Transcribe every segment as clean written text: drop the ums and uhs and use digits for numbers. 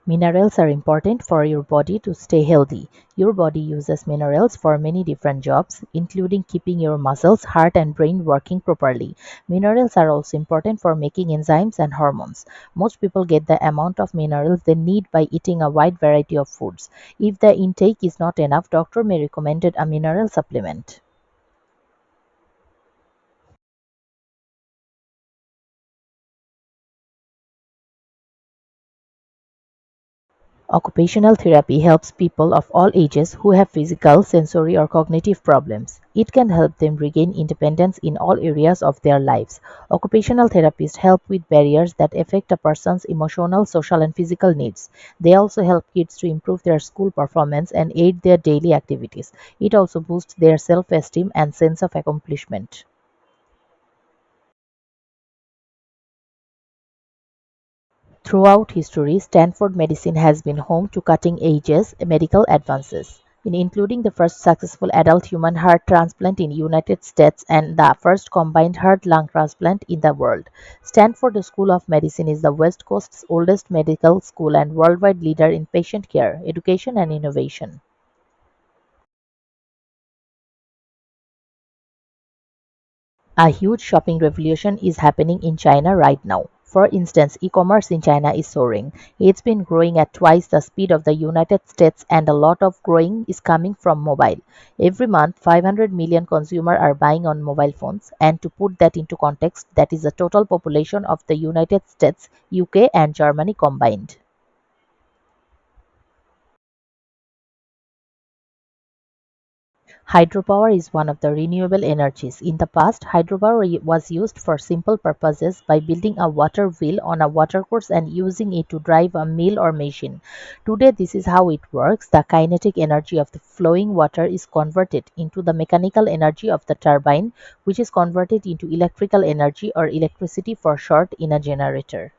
Minerals are important for your body to stay healthy. Your body uses minerals for many different jobs, including keeping your muscles, heart, and brain working properly. Minerals are also important for making enzymes and hormones. Most people get the amount of minerals they need by eating a wide variety of foods. If the intake is not enough, doctor may recommend a mineral supplement. Occupational therapy helps people of all ages who have physical, sensory, or cognitive problems. It can help them regain independence in all areas of their lives. Occupational therapists help with barriers that affect a person's emotional, social, and physical needs. They also help kids to improve their school performance and aid their daily activities. It also boosts their self esteem and sense of accomplishment. Throughout history, Stanford medicine has been home to cutting-edge medical advances, including the first successful adult human heart transplant in the United States and the first combined heart-lung transplant in the world. Stanford School of Medicine is the West Coast's oldest medical school and worldwide leader in patient care, education, and innovation. A huge shopping revolution is happening in China right now. For instance, e-commerce in China is soaring. It's been growing at twice the speed of the United States and a lot of growing is coming from mobile. Every month, 500 million consumers are buying on mobile phones, and to put that into context, that is the total population of the United States, UK, and Germany combined. Hydropower is one of the renewable energies. In the past, hydropower was used for simple purposes by building a water wheel on a watercourse and using it to drive a mill or machine. Today, this is how it works. The kinetic energy of the flowing water is converted into the mechanical energy of the turbine, which is converted into electrical energy or electricity for short in a generator.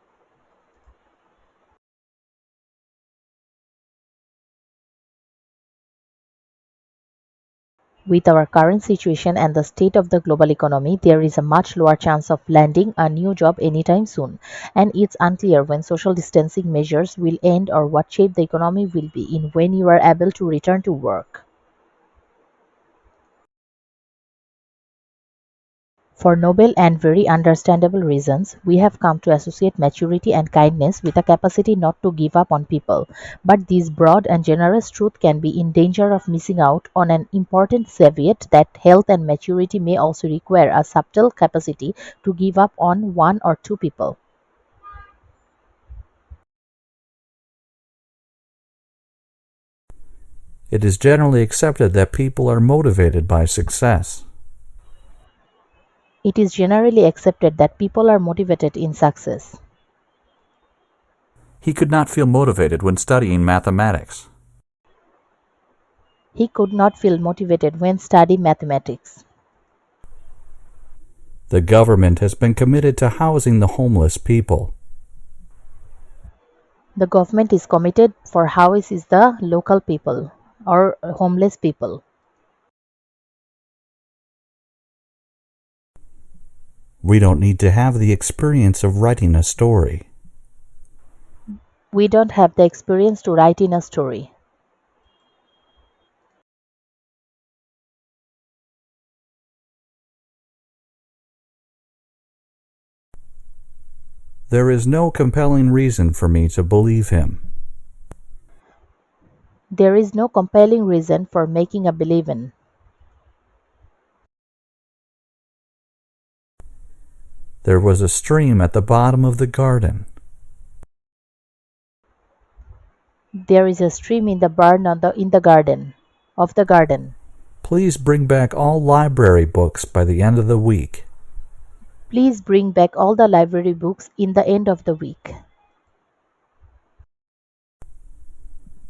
With our current situation and the state of the global economy, there is a much lower chance of landing a new job anytime soon, and it's unclear when social distancing measures will end or what shape the economy will be in when you are able to return to work. For noble and very understandable reasons, we have come to associate maturity and kindness with a capacity not to give up on people. But this broad and generous truth can be in danger of missing out on an important caveat that health and maturity may also require a subtle capacity to give up on one or two people. It is generally accepted that people are motivated by success. It is generally accepted that people are motivated in success. He could not feel motivated when studying mathematics. He could not feel motivated when studying mathematics. The government has been committed to housing the homeless people. The government is committed for housing the local people or homeless people. We don't need to have the experience of writing a story. We don't have the experience to write in a story. There is no compelling reason for me to believe him. There is no compelling reason for making a believe in. There was a stream at the bottom of the garden. There is a stream in the barn in the garden of the garden. Please bring back all library books by the end of the week. Please bring back all the library books in the end of the week.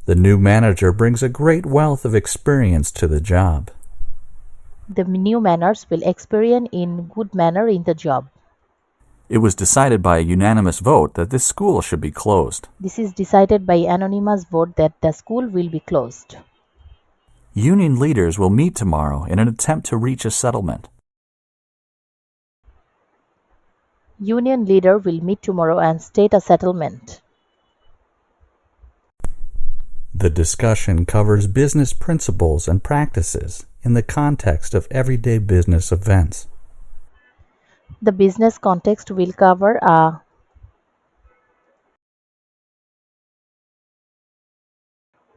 The new manager brings a great wealth of experience to the job. The new manners will experience in good manner in the job. It was decided by a unanimous vote that this school should be closed. This is decided by anonymous vote that the school will be closed. Union leaders will meet tomorrow in an attempt to reach a settlement. Union leader will meet tomorrow and state a settlement. The discussion covers business principles and practices in the context of everyday business events. The business context will cover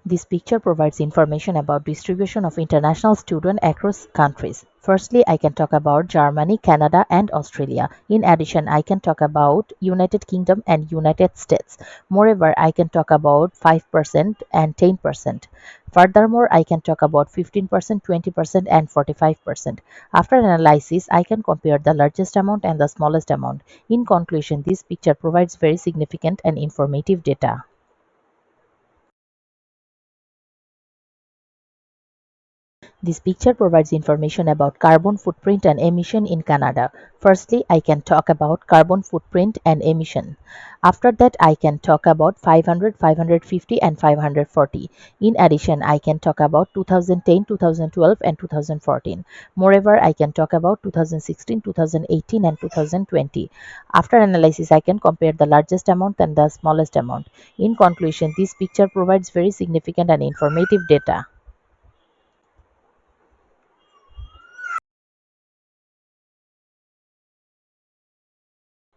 this picture provides information about distribution of international students across countries. Firstly, I can talk about Germany, Canada, and Australia. In addition, I can talk about United Kingdom and United States. Moreover, I can talk about 5% and 10%. Furthermore, I can talk about 15%, 20%, and 45%. After analysis, I can compare the largest amount and the smallest amount. In conclusion, this picture provides very significant and informative data. This picture provides information about carbon footprint and emission in Canada. Firstly, I can talk about carbon footprint and emission. After that, I can talk about 500, 550, and 540. In addition, I can talk about 2010, 2012, and 2014. Moreover, I can talk about 2016, 2018, and 2020. After analysis, I can compare the largest amount and the smallest amount. In conclusion, this picture provides very significant and informative data.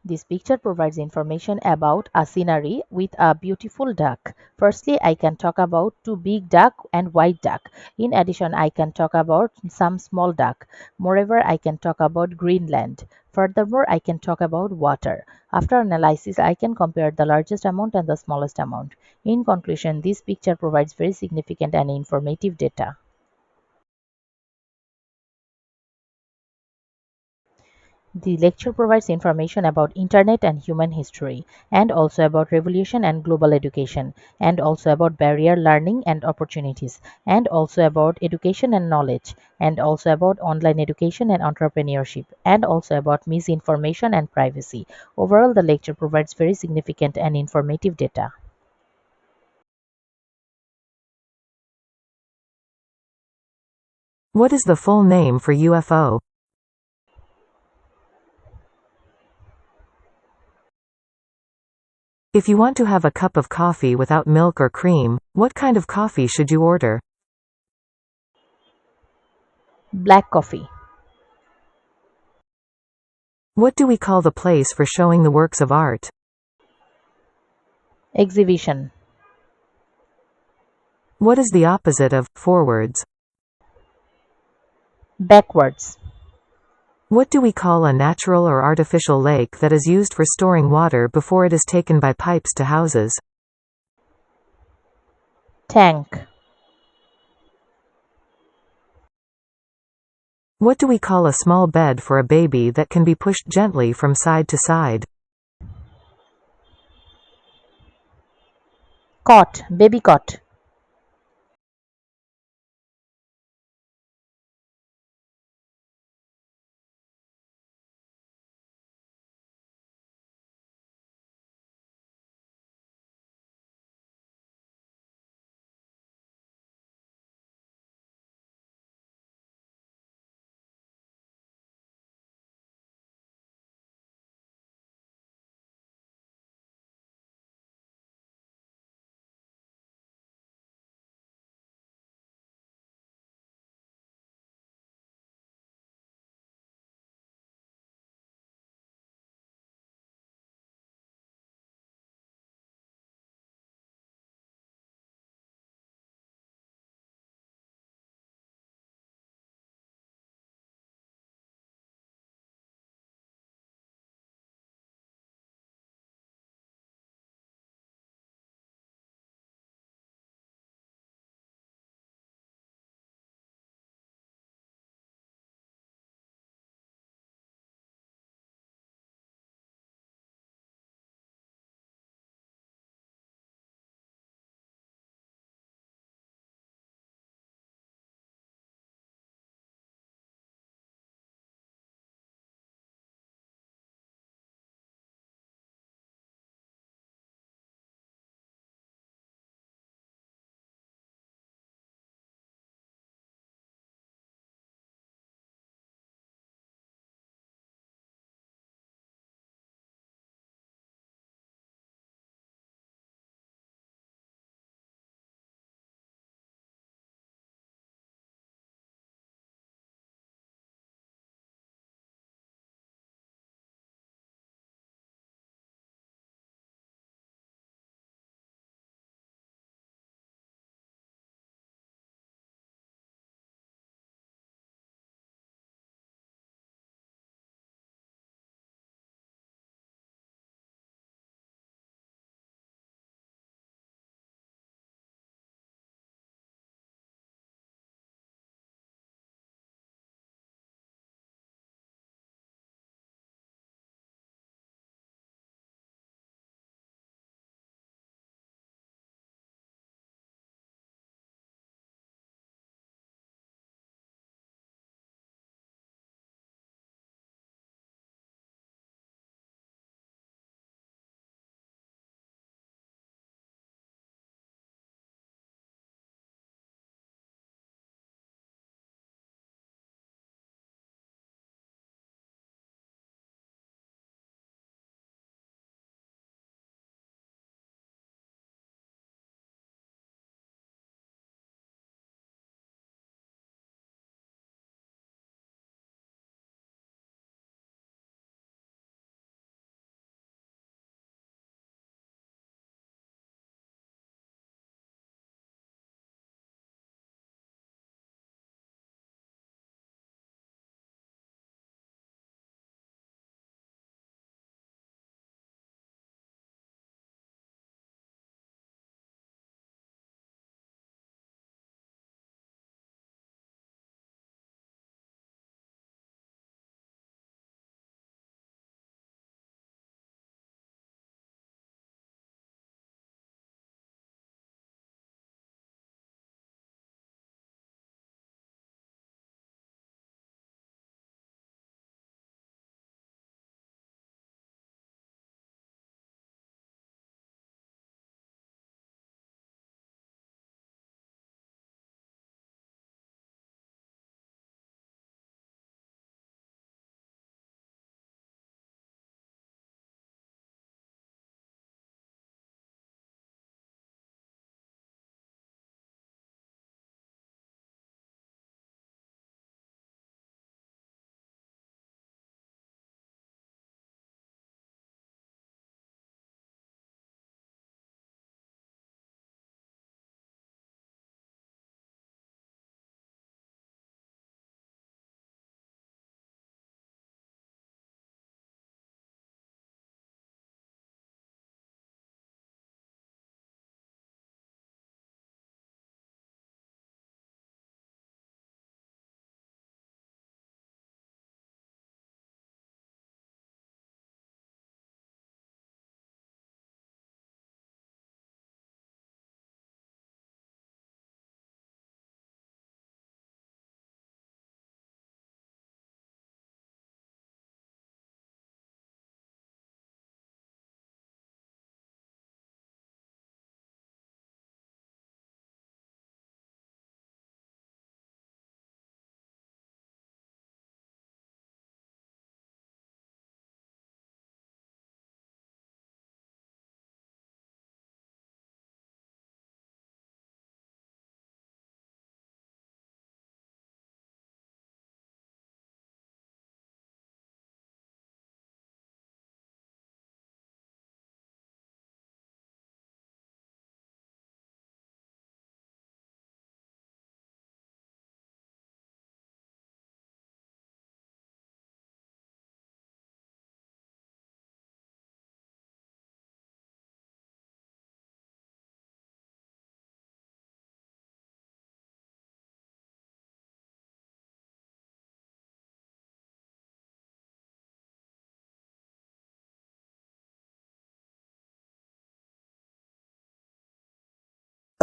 This picture provides information about a scenery with a beautiful duck. Firstly, I can talk about two big duck and white duck. In addition, I can talk about some small duck. Moreover, I can talk about Greenland. Furthermore, I can talk about water. After analysis, I can compare the largest amount and the smallest amount. In conclusion, this picture provides very significant and informative data. The lecture provides information about Internet and human history, and also about revolution and global education, and also about barrier learning and opportunities, and also about education and knowledge, and also about online education and entrepreneurship, and also about misinformation and privacy. Overall, the lecture provides very significant and informative data. What is the full name for UFO? If you want to have a cup of coffee without milk or cream, what kind of coffee should you order? Black coffee. What do we call the place for showing the works of art? Exhibition. What is the opposite of forwards? Backwards. What do we call a natural or artificial lake that is used for storing water before it is taken by pipes to houses? Tank. What do we call a small bed for a baby that can be pushed gently from side to side? Cot. Baby cot.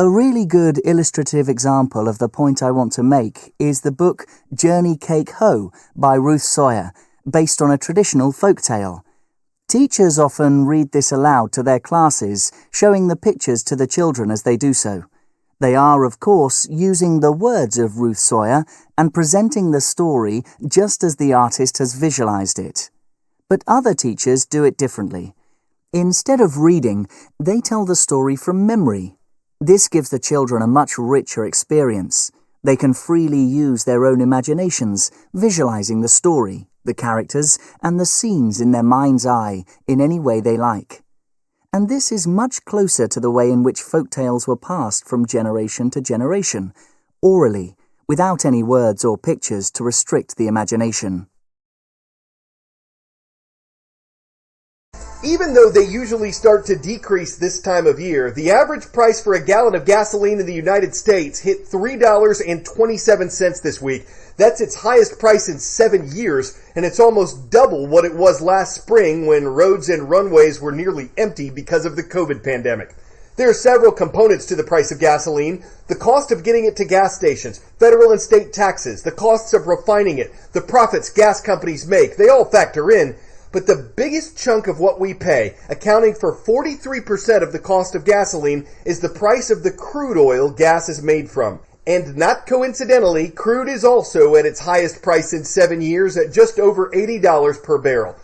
A really good illustrative example of the point I want to make is the book Journey Cake Ho by Ruth Sawyer, based on a traditional folk tale. Teachers often read this aloud to their classes, showing the pictures to the children as they do so. They are, of course, using the words of Ruth Sawyer and presenting the story just as the artist has visualized it. But other teachers do it differently. Instead of reading, they tell the story from memory. This gives the children a much richer experience. They can freely use their own imaginations, visualizing the story, the characters, and the scenes in their mind's eye in any way they like. And this is much closer to the way in which folk tales were passed from generation to generation, orally, without any words or pictures to restrict the imagination. Even though they usually start to decrease this time of year, the average price for a gallon of gasoline in the United States hit $3.27 this week. That's its highest price in 7 years, and it's almost double what it was last spring when roads and runways were nearly empty because of the COVID pandemic. There are several components to the price of gasoline: the cost of getting it to gas stations, federal and state taxes, the costs of refining it, the profits gas companies make. They all factor in. But the biggest chunk of what we pay, accounting for 43% of the cost of gasoline, is the price of the crude oil gas is made from. And not coincidentally, crude is also at its highest price in 7 years at just over $80 per barrel.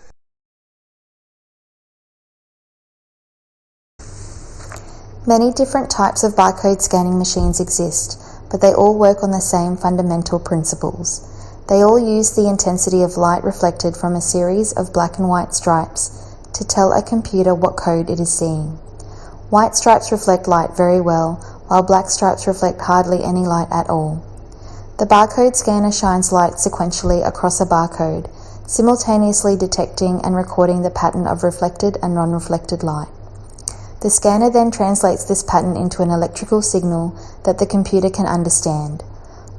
Many different types of barcode scanning machines exist, but they all work on the same fundamental principles. They all use the intensity of light reflected from a series of black and white stripes to tell a computer what code it is seeing. White stripes reflect light very well, while black stripes reflect hardly any light at all. The barcode scanner shines light sequentially across a barcode, simultaneously detecting and recording the pattern of reflected and non-reflected light. The scanner then translates this pattern into an electrical signal that the computer can understand.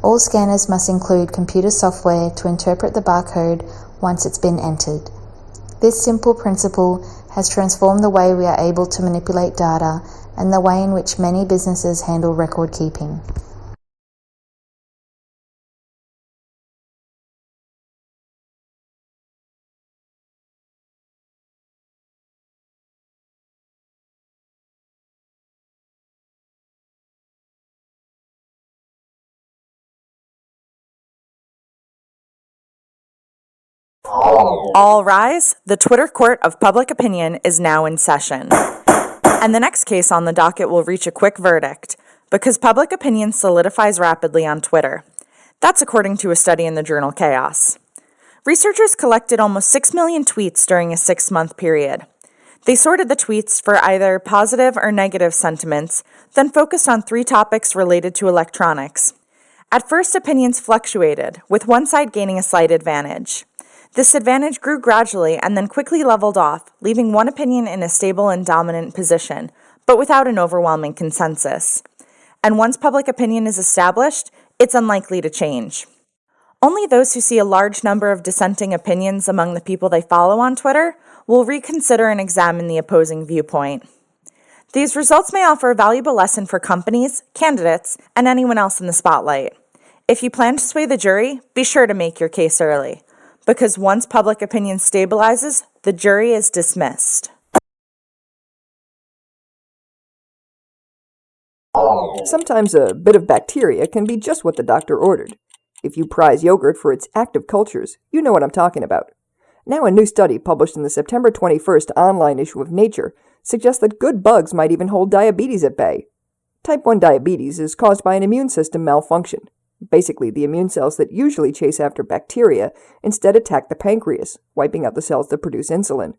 All scanners must include computer software to interpret the barcode once it's been entered. This simple principle has transformed the way we are able to manipulate data and the way in which many businesses handle record keeping. All rise. The Twitter Court of Public Opinion is now in session. And the next case on the docket will reach a quick verdict because public opinion solidifies rapidly on Twitter. That's according to a study in the journal Chaos. Researchers collected almost 6 million tweets during a 6-month period. They sorted the tweets for either positive or negative sentiments, then focused on 3 topics related to electronics. At first, opinions fluctuated, with one side gaining a slight advantage. This advantage grew gradually and then quickly leveled off, leaving one opinion in a stable and dominant position, but without an overwhelming consensus. And once public opinion is established, it's unlikely to change. Only those who see a large number of dissenting opinions among the people they follow on Twitter will reconsider and examine the opposing viewpoint. These results may offer a valuable lesson for companies, candidates, and anyone else in the spotlight. If you plan to sway the jury, be sure to make your case early, because once public opinion stabilizes, the jury is dismissed. Sometimes a bit of bacteria can be just what the doctor ordered. If you prize yogurt for its active cultures, you know what I'm talking about. Now a new study published in the September 21st online issue of Nature suggests that good bugs might even hold diabetes at bay. Type 1 diabetes is caused by an immune system malfunction. Basically, the immune cells that usually chase after bacteria instead attack the pancreas, wiping out the cells that produce insulin.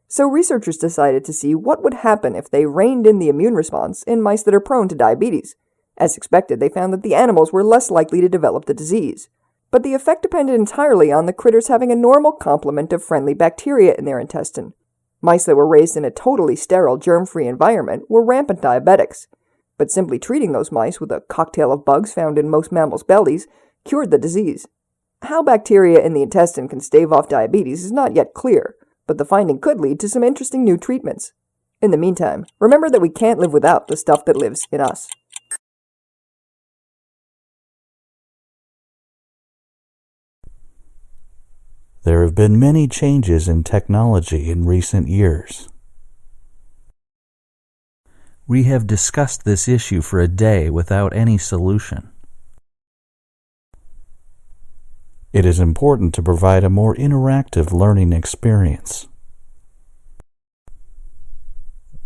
So researchers decided to see what would happen if they reined in the immune response in mice that are prone to diabetes. As expected, they found that the animals were less likely to develop the disease. But the effect depended entirely on the critters having a normal complement of friendly bacteria in their intestine. Mice that were raised in a totally sterile, germ-free environment were rampant diabetics. But simply treating those mice with a cocktail of bugs found in most mammals' bellies cured the disease. How bacteria in the intestine can stave off diabetes is not yet clear, but the finding could lead to some interesting new treatments. In the meantime, remember that we can't live without the stuff that lives in us. There have been many changes in technology in recent years. We have discussed this issue for a day without any solution. It is important to provide a more interactive learning experience.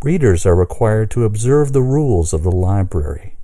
Readers are required to observe the rules of the library.